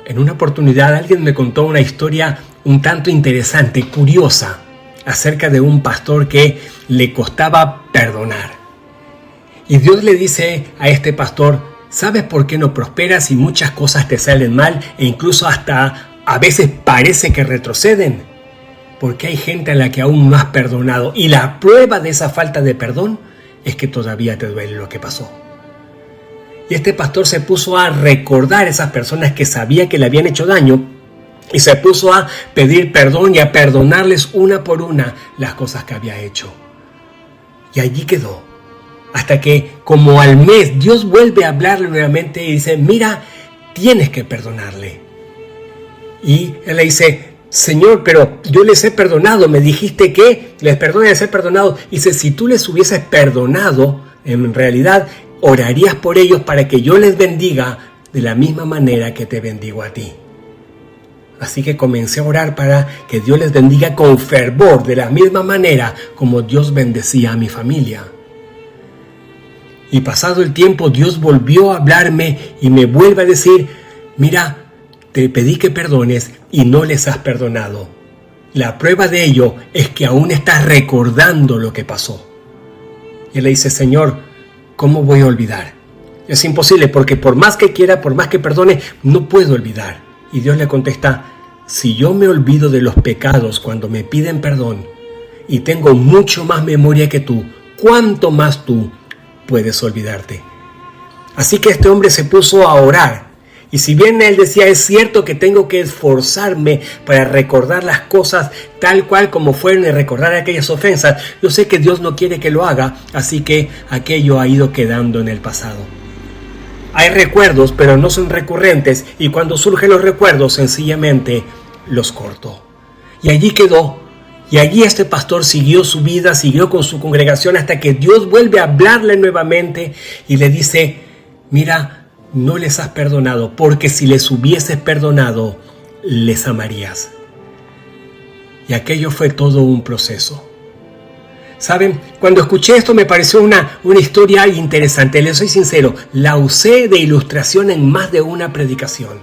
En una oportunidad alguien me contó una historia un tanto interesante, curiosa, acerca de un pastor que le costaba perdonar. Y Dios le dice a este pastor: ¿sabes por qué no prosperas y muchas cosas te salen mal e incluso hasta a veces parece que retroceden? Porque hay gente a la que aún no has perdonado, y la prueba de esa falta de perdón es que todavía te duele lo que pasó. Y este pastor se puso a recordar a esas personas que sabía que le habían hecho daño y se puso a pedir perdón y a perdonarles una por una las cosas que había hecho. Y allí quedó. Hasta que, como al mes, Dios vuelve a hablarle nuevamente y dice: mira, tienes que perdonarle. Y él le dice: Señor, pero yo les he perdonado, me dijiste que les perdone de ser perdonado. Y dice: si tú les hubieses perdonado, en realidad orarías por ellos para que yo les bendiga de la misma manera que te bendigo a ti. Así que comencé a orar para que Dios les bendiga con fervor, de la misma manera como Dios bendecía a mi familia. Y pasado el tiempo, Dios volvió a hablarme y me vuelve a decir: mira, te pedí que perdones y no les has perdonado. La prueba de ello es que aún estás recordando lo que pasó. Y él le dice: Señor, ¿cómo voy a olvidar? Es imposible, porque por más que quiera, por más que perdone, no puedo olvidar. Y Dios le contesta: si yo me olvido de los pecados cuando me piden perdón y tengo mucho más memoria que tú, ¿cuánto más tú puedes olvidarte? Así que este hombre se puso a orar. Y si bien él decía: es cierto que tengo que esforzarme para recordar las cosas tal cual como fueron y recordar aquellas ofensas, yo sé que Dios no quiere que lo haga, así que aquello ha ido quedando en el pasado. Hay recuerdos, pero no son recurrentes, y cuando surgen los recuerdos, sencillamente los corto. Y allí quedó. Y allí este pastor siguió su vida, siguió con su congregación, hasta que Dios vuelve a hablarle nuevamente y le dice: mira, no les has perdonado, porque si les hubieses perdonado, les amarías. Y aquello fue todo un proceso. ¿Saben? Cuando escuché esto me pareció una historia interesante. Les soy sincero, la usé de ilustración en más de una predicación.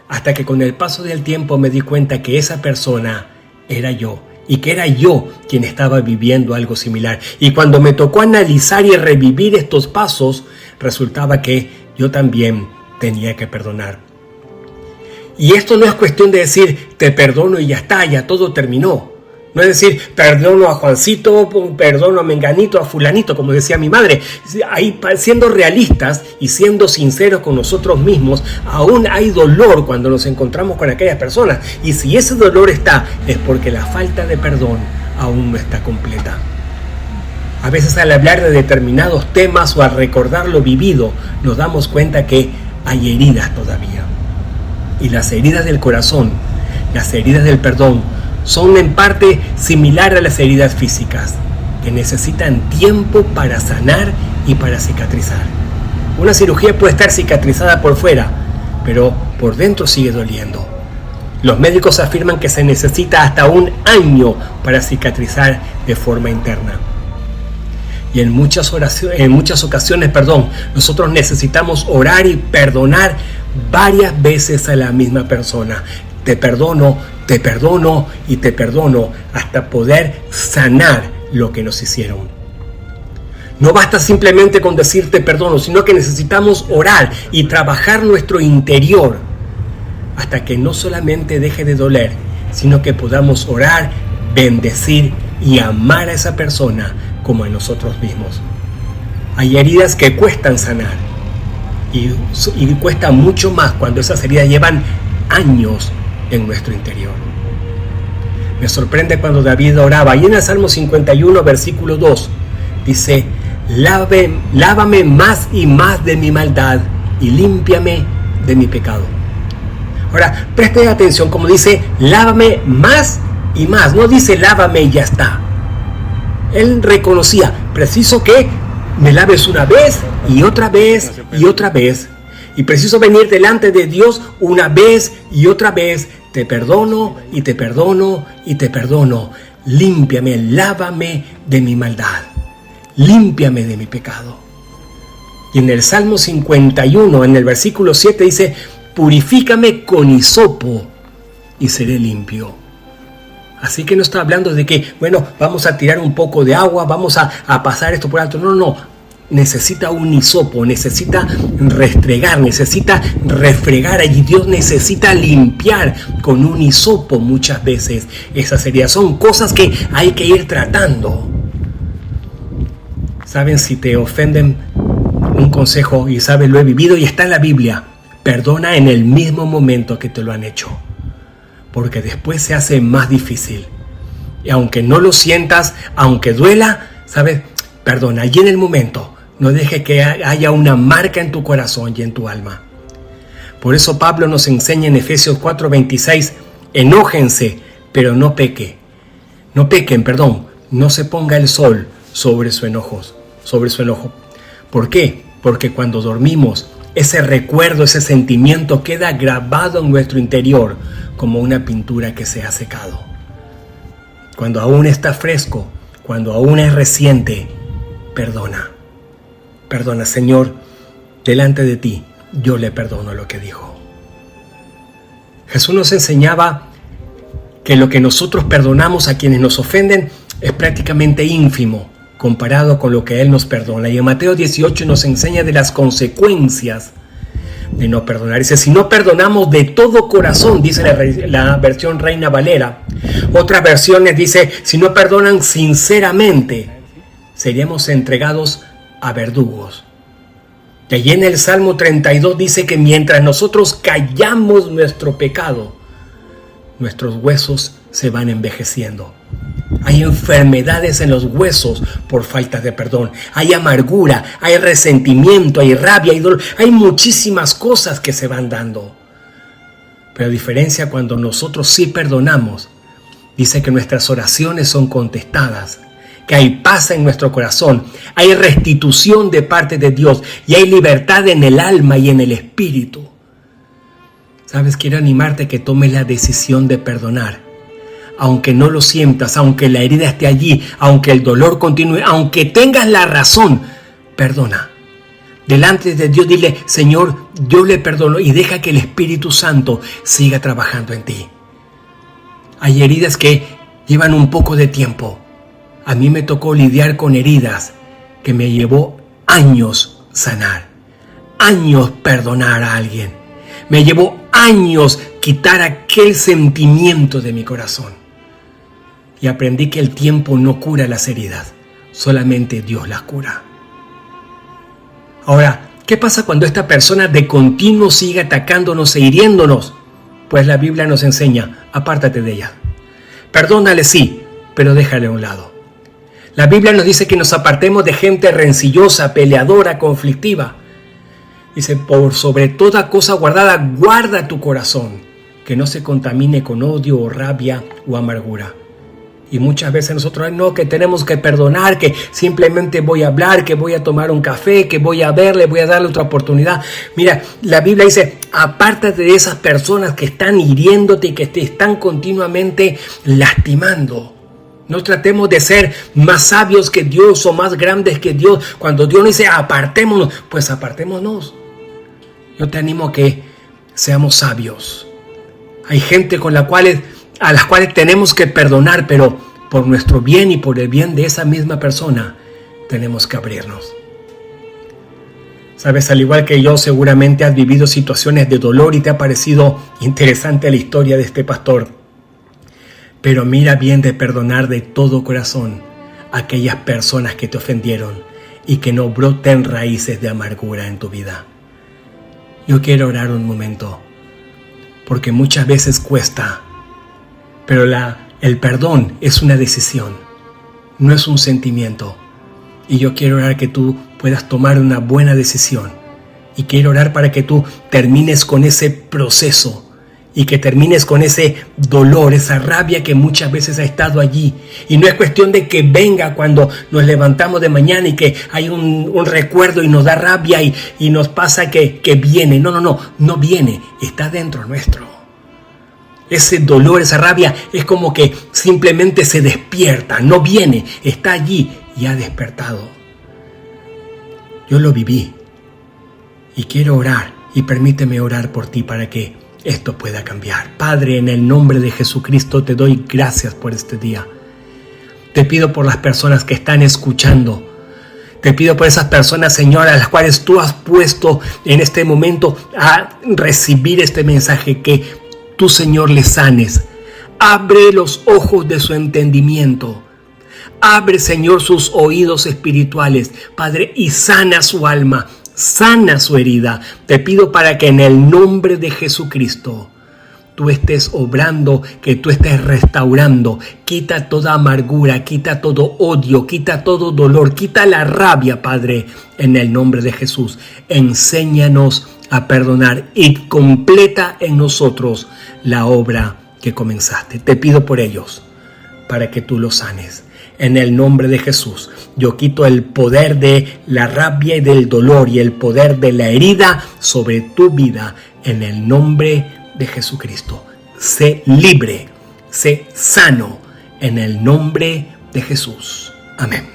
Hasta que con el paso del tiempo me di cuenta que esa persona era yo. Y que era yo quien estaba viviendo algo similar. Y cuando me tocó analizar y revivir estos pasos, resultaba que yo también tenía que perdonar. Y esto no es cuestión de decir: te perdono y ya está, ya todo terminó. No es decir: perdono a Juancito, perdono a Menganito, a Fulanito, como decía mi madre. Ahí, siendo realistas y siendo sinceros con nosotros mismos, aún hay dolor cuando nos encontramos con aquellas personas. Y si ese dolor está, es porque la falta de perdón aún no está completa. A veces, al hablar de determinados temas o al recordar lo vivido, nos damos cuenta que hay heridas todavía. Y las heridas del corazón, las heridas del perdón, son en parte similares a las heridas físicas, que necesitan tiempo para sanar y para cicatrizar. Una cirugía puede estar cicatrizada por fuera, pero por dentro sigue doliendo. Los médicos afirman que se necesita hasta 1 año para cicatrizar de forma interna. Y en muchas ocasiones, nosotros necesitamos orar y perdonar varias veces a la misma persona. Te perdono y te perdono hasta poder sanar lo que nos hicieron. No basta simplemente con decir te perdono, sino que necesitamos orar y trabajar nuestro interior hasta que no solamente deje de doler, sino que podamos orar, bendecir y amar a esa persona como a nosotros mismos. Hay heridas que cuestan sanar y cuesta mucho más cuando esas heridas llevan años en nuestro interior. Me sorprende cuando David oraba, y en el Salmo 51, versículo 2, dice: lávame más y más de mi maldad y límpiame de mi pecado. Ahora, presten atención, como dice: lávame más y más, no dice lávame y ya está. Él reconocía: preciso que me laves una vez y otra vez y otra vez. Y preciso venir delante de Dios una vez y otra vez. Te perdono y te perdono y te perdono. Límpiame, lávame de mi maldad. Límpiame de mi pecado. Y en el Salmo 51, en el versículo 7 dice, purifícame con hisopo y seré limpio. Así que no está hablando de que, bueno, vamos a tirar un poco de agua, vamos a pasar esto por alto. No. Necesita un hisopo, necesita restregar, necesita refregar allí. Dios necesita limpiar con un hisopo muchas veces esas heridas. Son cosas que hay que ir tratando. ¿Saben? Si te ofenden, un consejo, y sabes, lo he vivido y está en la Biblia: perdona en el mismo momento que te lo han hecho, porque después se hace más difícil. Y aunque no lo sientas, aunque duela, ¿sabes? Perdona allí en el momento. No deje que haya una marca en tu corazón y en tu alma. Por eso Pablo nos enseña en Efesios 4:26, enójense, pero no pequen. No se ponga el sol sobre su enojo. ¿Por qué? Porque cuando dormimos, ese recuerdo, ese sentimiento queda grabado en nuestro interior como una pintura que se ha secado. Cuando aún está fresco, cuando aún es reciente, perdona. Perdona, Señor, delante de ti, yo le perdono lo que dijo. Jesús nos enseñaba que lo que nosotros perdonamos a quienes nos ofenden es prácticamente ínfimo comparado con lo que Él nos perdona. Y en Mateo 18 nos enseña de las consecuencias de no perdonar. Dice, si no perdonamos de todo corazón, dice la versión Reina Valera. Otras versiones dice, si no perdonan sinceramente, seríamos entregados a verdugos. Y allí en el Salmo 32 dice que mientras nosotros callamos nuestro pecado, nuestros huesos se van envejeciendo. Hay enfermedades en los huesos por falta de perdón. Hay amargura, hay resentimiento, hay rabia, hay dolor. Hay muchísimas cosas que se van dando. Pero a diferencia cuando nosotros sí perdonamos, dice que nuestras oraciones son contestadas, que hay paz en nuestro corazón, hay restitución de parte de Dios y hay libertad en el alma y en el espíritu. ¿Sabes? Quiero animarte a que tomes la decisión de perdonar. Aunque no lo sientas, aunque la herida esté allí, aunque el dolor continúe, aunque tengas la razón, perdona. Delante de Dios dile, Señor, yo le perdono, y deja que el Espíritu Santo siga trabajando en ti. Hay heridas que llevan un poco de tiempo. A mí me tocó lidiar con heridas que me llevó años sanar, años perdonar a alguien. Me llevó años quitar aquel sentimiento de mi corazón. Y aprendí que el tiempo no cura las heridas, solamente Dios las cura. Ahora, ¿qué pasa cuando esta persona de continuo sigue atacándonos e hiriéndonos? Pues la Biblia nos enseña, apártate de ella. Perdónale, sí, pero déjale a un lado. La Biblia nos dice que nos apartemos de gente rencillosa, peleadora, conflictiva. Dice, por sobre toda cosa guardada, guarda tu corazón, que no se contamine con odio o rabia o amargura. Y muchas veces nosotros, no, que tenemos que perdonar, que simplemente voy a hablar, que voy a tomar un café, que voy a verle, voy a darle otra oportunidad. Mira, la Biblia dice, apártate de esas personas que están hiriéndote y que te están continuamente lastimando. No tratemos de ser más sabios que Dios o más grandes que Dios. Cuando Dios nos dice apartémonos, pues apartémonos. Yo te animo a que seamos sabios. Hay gente a las cuales tenemos que perdonar, pero por nuestro bien y por el bien de esa misma persona tenemos que abrirnos. Sabes, al igual que yo, seguramente has vivido situaciones de dolor y te ha parecido interesante la historia de este pastor. Pero mira bien de perdonar de todo corazón a aquellas personas que te ofendieron y que no broten raíces de amargura en tu vida. Yo quiero orar un momento, porque muchas veces cuesta, pero el perdón es una decisión, no es un sentimiento. Y yo quiero orar que tú puedas tomar una buena decisión. Y quiero orar para que tú termines con ese proceso y que termines con ese dolor, esa rabia que muchas veces ha estado allí. Y no es cuestión de que venga cuando nos levantamos de mañana y que hay un recuerdo y nos da rabia y nos pasa que viene. No viene, está dentro nuestro. Ese dolor, esa rabia es como que simplemente se despierta, no viene, está allí y ha despertado. Yo lo viví Y quiero orar y permíteme orar por ti para que esto pueda cambiar. Padre, en el nombre de Jesucristo te doy gracias por este día. Te pido por las personas que están escuchando. Te pido por esas personas, Señor, a las cuales tú has puesto en este momento a recibir este mensaje, que tú, Señor, les sanes. Abre los ojos de su entendimiento. Abre, Señor, sus oídos espirituales, Padre, y sana su alma, sana su herida. Te pido para que en el nombre de Jesucristo tú estés obrando, que tú estés restaurando. Quita toda amargura, quita todo odio, quita todo dolor, quita la rabia, Padre, en el nombre de Jesús. Enséñanos a perdonar y completa en nosotros la obra que comenzaste. Te pido por ellos, para que tú los sanes. En el nombre de Jesús, yo quito el poder de la rabia y del dolor y el poder de la herida sobre tu vida. En el nombre de Jesucristo, sé libre, sé sano, en el nombre de Jesús. Amén.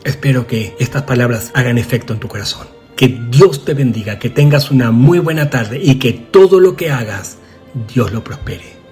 Espero que estas palabras hagan efecto en tu corazón. Que Dios te bendiga, que tengas una muy buena tarde y que todo lo que hagas, Dios lo prospere.